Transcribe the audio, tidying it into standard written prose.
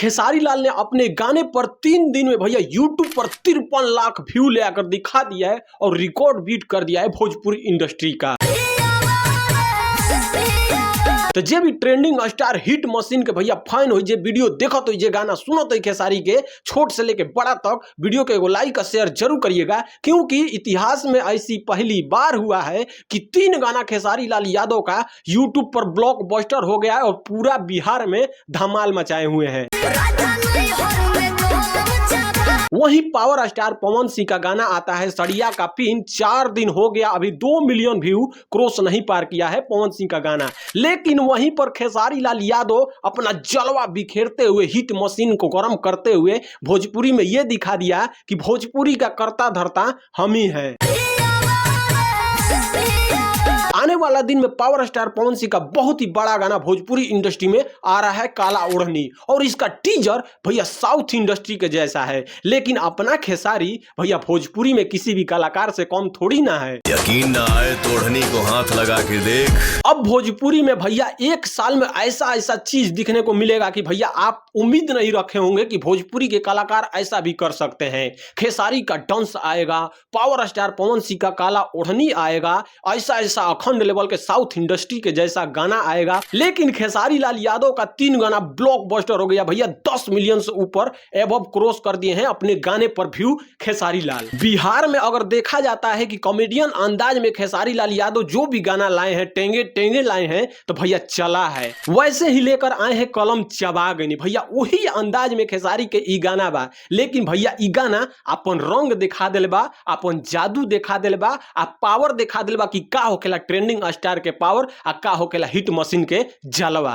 खेसारी लाल ने अपने गाने पर 3 दिन में भैया यूट्यूब पर 53 लाख व्यू ले आकर दिखा दिया है और रिकॉर्ड बीट कर दिया है भोजपुरी इंडस्ट्री का। तो जे भी ट्रेंडिंग स्टार हिट मशीन के भैया फैन हो, जे वीडियो देखो तो जे गाना सुनो तो खेसारी के, छोट से लेके बड़ा तक वीडियो के एगो लाइक और शेयर जरूर करिएगा, क्योंकि इतिहास में ऐसी पहली बार हुआ है कि 3 गाना खेसारी लाल यादव का यूट्यूब पर ब्लॉकबस्टर हो गया है और पूरा बिहार में धमाल मचाए हुए हैं। वहीं पावर स्टार पवन सिंह का गाना आता है सड़िया का पिन, 4 दिन हो गया, अभी 2 मिलियन व्यू क्रॉस नहीं पार किया है पवन सिंह का गाना। लेकिन वहीं पर खेसारी लाल यादव अपना जलवा बिखेरते हुए, हिट मशीन को गर्म करते हुए भोजपुरी में ये दिखा दिया कि भोजपुरी का कर्ता धर्ता हम ही हैं। आने वाला दिन में पावर स्टार पवन सिंह का बहुत ही बड़ा गाना भोजपुरी इंडस्ट्री में आ रहा है, काला ओढ़नी, और इसका टीजर भैया साउथ इंडस्ट्री के जैसा है। लेकिन अपना खेसारी भैया भोजपुरी में किसी भी कलाकार से कम थोड़ी ना है। यकीन ना आए तो ओढ़नी को हाथ लगा के देख। अब भोजपुरी में भैया 1 साल में ऐसा ऐसा चीज दिखने को मिलेगा कि भैया आप उम्मीद नहीं रखे होंगे कि भोजपुरी के कलाकार ऐसा भी कर सकते हैं। खेसारी का डांस आएगा, पावर स्टार पवन सिंह का काला ओढ़नी आएगा, ऐसा ऐसा अखंड लेवल के साउथ इंडस्ट्री के जैसा गाना आएगा। लेकिन खेसारी लाल यादव का 3 गाना ब्लॉकबस्टर हो गया भैया, 10 मिलियन से ऊपर एबव क्रॉस कर दिए हैं अपने गाने पर व्यू खेसारी लाल। बिहार में अगर देखा जाता है कि कॉमेडियन अंदाज में खेसारी लाल यादव जो भी गाना लाए हैं, टेंगे टेंगे लाए हैं, तो भैया चला है। वैसे ही लेकर आए हैं कलम चबा गई भैया, वही अंदाज में खेसारी के ई गाना बा। लेकिन भैया ई गाना अपन रंग दिखा दिल बा, अपन जादू दिखा दिल बा, आ पावर दिखा दिल बा कि का होखेला ट्रेंडिंग स्टार के पावर, आ का होखेला हिट मशीन के जलवा।